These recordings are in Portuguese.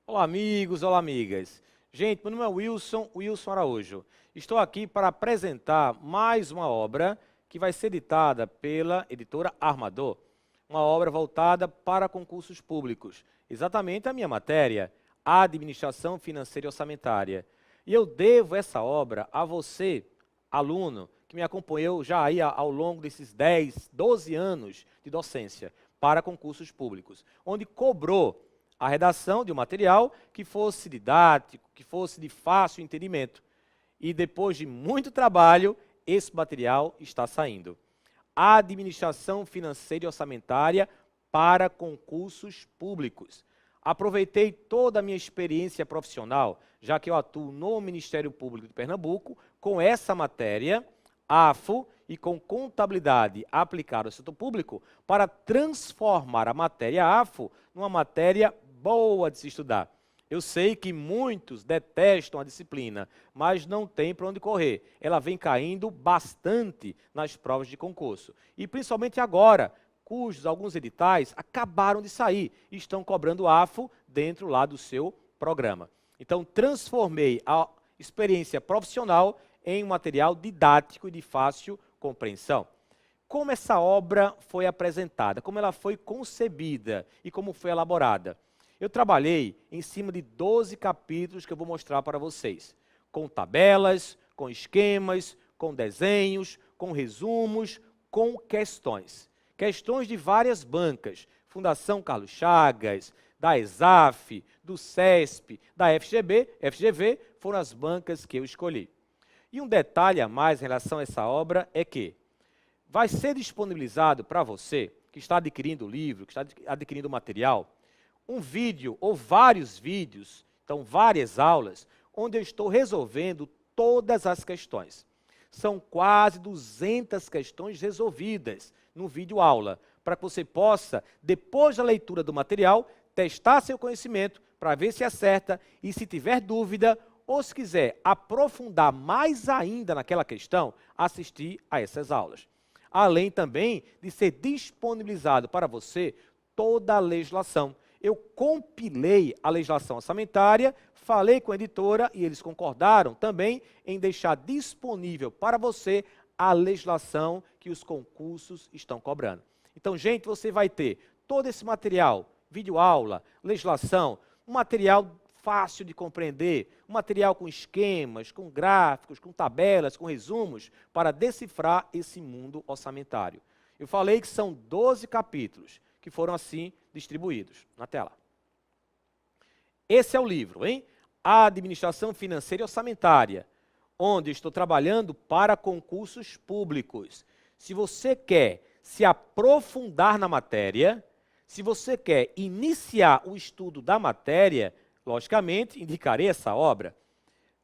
Olá, amigos, olá, amigas. Gente, meu nome é Wilson Araújo. Estou aqui para apresentar mais uma obra que vai ser editada pela editora Armador. Uma obra voltada para concursos públicos. Exatamente a minha matéria, Administração Financeira e Orçamentária. E eu devo essa obra a você, aluno, que me acompanhou já aí ao longo desses 10, 12 anos de docência para concursos públicos, onde cobrou a redação de um material que fosse didático, que fosse de fácil entendimento. E depois de muito trabalho, esse material está saindo. Administração Financeira e Orçamentária para concursos públicos. Aproveitei toda a minha experiência profissional, já que eu atuo no Ministério Público de Pernambuco, com essa matéria, AFO, e com contabilidade aplicada ao setor público, para transformar a matéria AFO numa matéria boa de se estudar. Eu sei que muitos detestam a disciplina, mas não tem para onde correr. Ela vem caindo bastante nas provas de concurso. E principalmente agora, cujos alguns editais acabaram de sair e estão cobrando AFO dentro lá do seu programa. Então, transformei a experiência profissional em um material didático e de fácil compreensão. Como essa obra foi apresentada, como ela foi concebida e como foi elaborada? Eu trabalhei em cima de 12 capítulos que eu vou mostrar para vocês, com tabelas, com esquemas, com desenhos, com resumos, com questões. Questões de várias bancas, Fundação Carlos Chagas, da ESAF, do CESP, da FGV, foram as bancas que eu escolhi. E um detalhe a mais em relação a essa obra é que vai ser disponibilizado para você, que está adquirindo o livro, que está adquirindo o material, um vídeo ou vários vídeos, então várias aulas, onde eu estou resolvendo todas as questões. São quase 200 questões resolvidas no vídeo aula, para que você possa, depois da leitura do material, testar seu conhecimento para ver se acerta e se tiver dúvida ou se quiser aprofundar mais ainda naquela questão, assistir a essas aulas. Além também de ser disponibilizado para você toda a legislação. Eu compilei a legislação orçamentária, falei com a editora e eles concordaram também em deixar disponível para você a legislação que os concursos estão cobrando. Então, gente, você vai ter todo esse material, videoaula, legislação, um material fácil de compreender, um material com esquemas, com gráficos, com tabelas, com resumos, para decifrar esse mundo orçamentário. Eu falei que são 12 capítulos, que foram assim distribuídos na tela. Esse é o livro, hein? Administração Financeira e Orçamentária, onde estou trabalhando para concursos públicos. Se você quer se aprofundar na matéria, se você quer iniciar o estudo da matéria, logicamente, indicarei essa obra.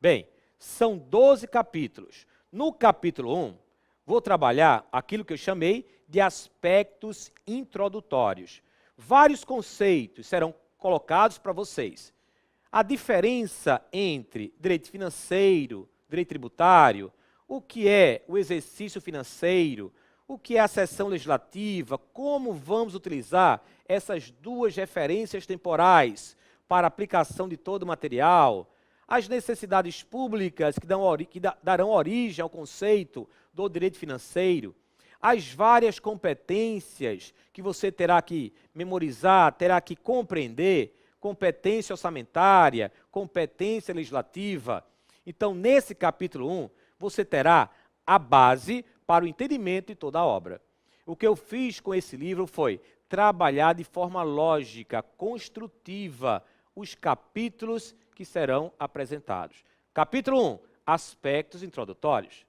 Bem, são 12 capítulos. No capítulo 1, vou trabalhar aquilo que eu chamei de aspectos introdutórios. Vários conceitos serão colocados para vocês. A diferença entre direito financeiro, direito tributário, o que é o exercício financeiro, o que é a sessão legislativa, como vamos utilizar essas duas referências temporais para a aplicação de todo o material, as necessidades públicas que darão origem ao conceito do direito financeiro, as várias competências que você terá que memorizar, terá que compreender, competência orçamentária, competência legislativa. Então, nesse capítulo 1, você terá a base para o entendimento de toda a obra. O que eu fiz com esse livro foi trabalhar de forma lógica, construtiva, os capítulos que serão apresentados. Capítulo 1, aspectos introdutórios.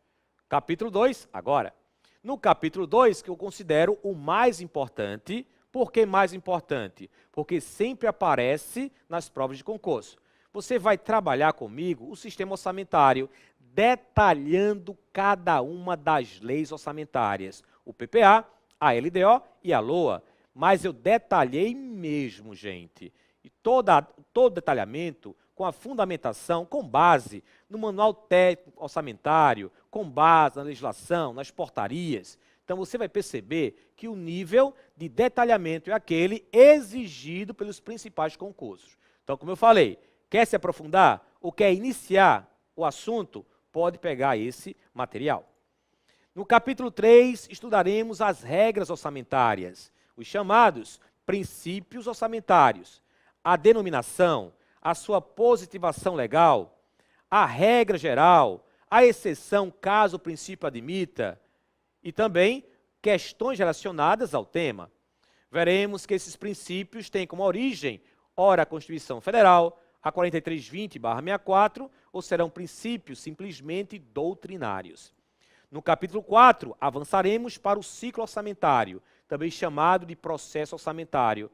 Capítulo 2, agora. No capítulo 2, que eu considero o mais importante. Por que mais importante? Porque sempre aparece nas provas de concurso. Você vai trabalhar comigo o sistema orçamentário, detalhando cada uma das leis orçamentárias. O PPA, a LDO e a LOA. Mas eu detalhei mesmo, gente. E todo detalhamento, com a fundamentação, com base no manual técnico orçamentário, com base na legislação, nas portarias. Então, você vai perceber que o nível de detalhamento é aquele exigido pelos principais concursos. Então, como eu falei, quer se aprofundar ou quer iniciar o assunto, pode pegar esse material. No capítulo 3, estudaremos as regras orçamentárias, os chamados princípios orçamentários, a denominação, a sua positivação legal, a regra geral, a exceção caso o princípio admita, e também questões relacionadas ao tema. Veremos que esses princípios têm como origem, ora a Constituição Federal, a 4320/64, ou serão princípios simplesmente doutrinários. No capítulo 4, avançaremos para o ciclo orçamentário, também chamado de processo orçamentário.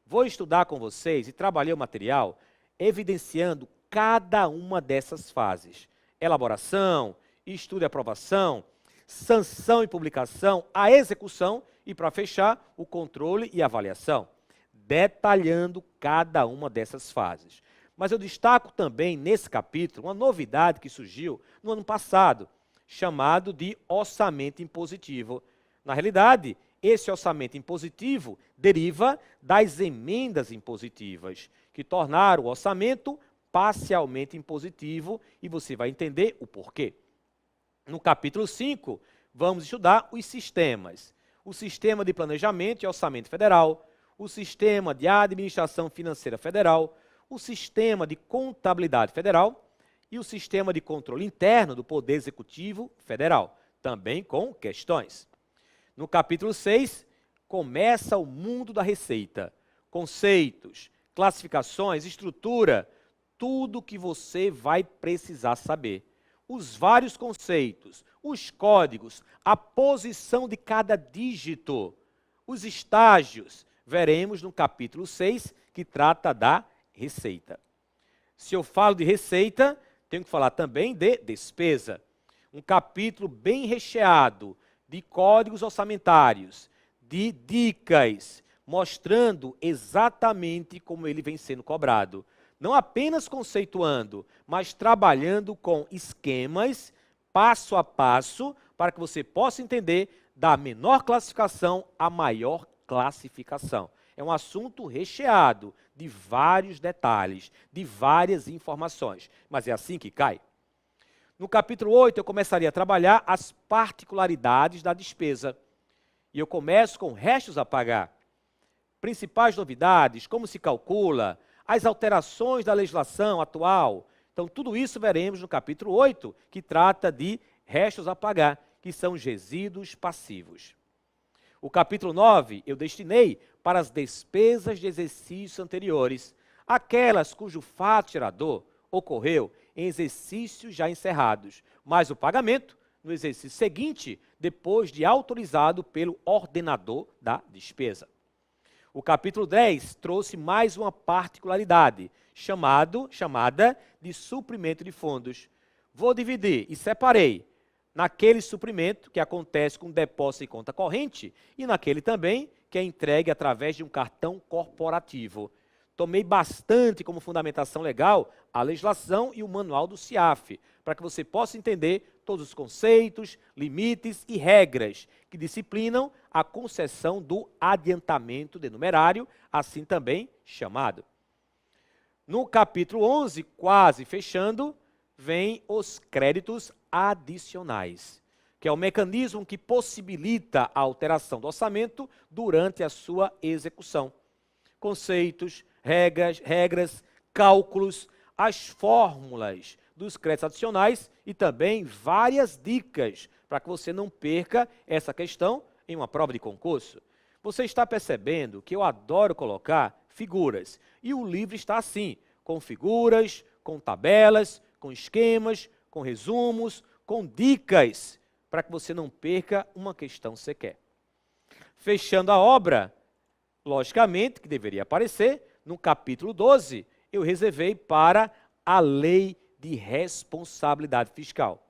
Vou estudar com vocês e trabalhar o material evidenciando cada uma dessas fases. Elaboração, estudo e aprovação, sanção e publicação, a execução e, para fechar, o controle e avaliação, detalhando cada uma dessas fases. Mas eu destaco também nesse capítulo uma novidade que surgiu no ano passado, chamado de orçamento impositivo. Na realidade, esse orçamento impositivo deriva das emendas impositivas, que tornaram o orçamento parcialmente impositivo, e você vai entender o porquê. No capítulo 5, vamos estudar os sistemas. O sistema de planejamento e orçamento federal, o sistema de administração financeira federal, o sistema de contabilidade federal e o sistema de controle interno do Poder Executivo Federal, também com questões. No capítulo 6, começa o mundo da receita, conceitos, classificações, estrutura, tudo que você vai precisar saber. Os vários conceitos, os códigos, a posição de cada dígito, os estágios, veremos no capítulo 6, que trata da receita. Se eu falo de receita, tenho que falar também de despesa. Um capítulo bem recheado de códigos orçamentários, de dicas, mostrando exatamente como ele vem sendo cobrado. Não apenas conceituando, mas trabalhando com esquemas, passo a passo, para que você possa entender da menor classificação à maior classificação. É um assunto recheado de vários detalhes, de várias informações, mas é assim que cai. No capítulo 8, eu começaria a trabalhar as particularidades da despesa. E eu começo com restos a pagar. Principais novidades, como se calcula, as alterações da legislação atual. Então, tudo isso veremos no capítulo 8, que trata de restos a pagar, que são os resíduos passivos. O capítulo 9, eu destinei para as despesas de exercícios anteriores, aquelas cujo fato gerador ocorreu em exercícios já encerrados, mas o pagamento no exercício seguinte, depois de autorizado pelo ordenador da despesa. O capítulo 10 trouxe mais uma particularidade, chamada de suprimento de fundos. Vou dividir e separei naquele suprimento que acontece com depósito em conta corrente e naquele também que é entregue através de um cartão corporativo. Tomei bastante como fundamentação legal a legislação e o manual do CIAF, para que você possa entender todos os conceitos, limites e regras que disciplinam a concessão do adiantamento de numerário, assim também chamado. No capítulo 11, quase fechando, vem os créditos adicionais, que é o mecanismo que possibilita a alteração do orçamento durante a sua execução. Conceitos, regras, cálculos, as fórmulas dos créditos adicionais e também várias dicas para que você não perca essa questão em uma prova de concurso. Você está percebendo que eu adoro colocar figuras e o livro está assim, com figuras, com tabelas, com esquemas, com resumos, com dicas, para que você não perca uma questão sequer. Fechando a obra, logicamente, que deveria aparecer, no capítulo 12, eu reservei para a Lei de Responsabilidade Fiscal.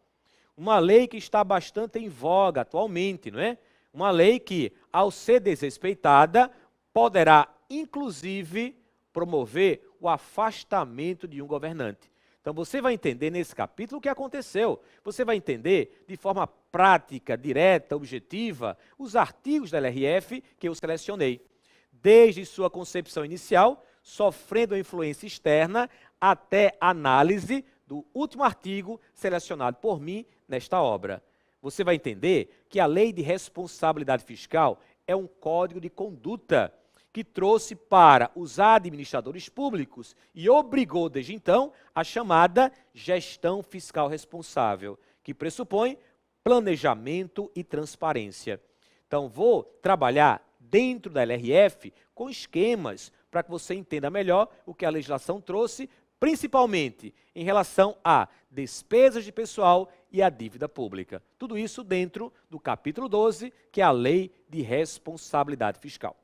Uma lei que está bastante em voga atualmente, não é? Uma lei que, ao ser desrespeitada, poderá, inclusive, promover o afastamento de um governante. Então, você vai entender nesse capítulo o que aconteceu. Você vai entender de forma prática, direta, objetiva, os artigos da LRF que eu selecionei. Desde sua concepção inicial, sofrendo a influência externa até análise do último artigo selecionado por mim nesta obra. Você vai entender que a Lei de Responsabilidade Fiscal é um código de conduta que trouxe para os administradores públicos e obrigou, desde então, a chamada gestão fiscal responsável, que pressupõe planejamento e transparência. Então, vou trabalhar dentro da LRF com esquemas para que você entenda melhor o que a legislação trouxe, principalmente em relação a despesas de pessoal e a dívida pública. Tudo isso dentro do capítulo 12, que é a Lei de Responsabilidade Fiscal.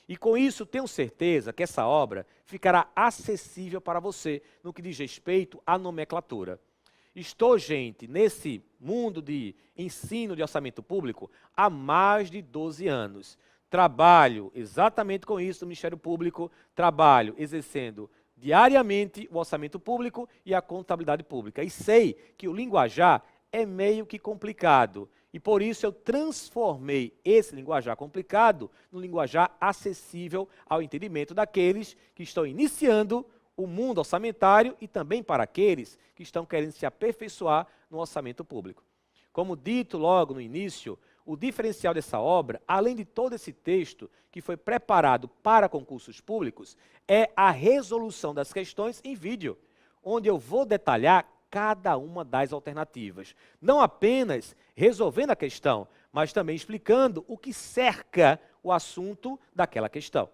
E com isso, tenho certeza que essa obra ficará acessível para você no que diz respeito à nomenclatura. Estou, gente, nesse mundo de ensino de orçamento público há mais de 12 anos. Trabalho exatamente com isso no Ministério Público, trabalho exercendo diariamente o orçamento público e a contabilidade pública. E sei que o linguajar é meio que complicado. E por isso eu transformei esse linguajar complicado num linguajar acessível ao entendimento daqueles que estão iniciando o mundo orçamentário e também para aqueles que estão querendo se aperfeiçoar no orçamento público. Como dito logo no início, o diferencial dessa obra, além de todo esse texto que foi preparado para concursos públicos, é a resolução das questões em vídeo, onde eu vou detalhar cada uma das alternativas. Não apenas resolvendo a questão, mas também explicando o que cerca o assunto daquela questão.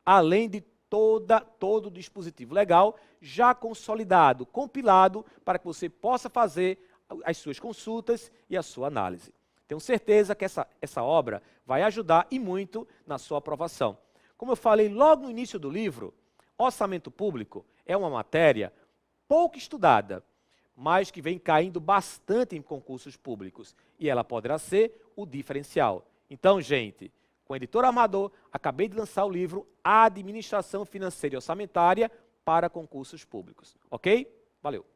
Além de todo o dispositivo legal já consolidado, compilado, para que você possa fazer as suas consultas e a sua análise. Tenho certeza que essa obra vai ajudar e muito na sua aprovação. Como eu falei logo no início do livro, orçamento público é uma matéria pouco estudada, mas que vem caindo bastante em concursos públicos. E ela poderá ser o diferencial. Então, gente, com a editora Armador, acabei de lançar o livro Administração Financeira e Orçamentária para Concursos Públicos. Ok? Valeu!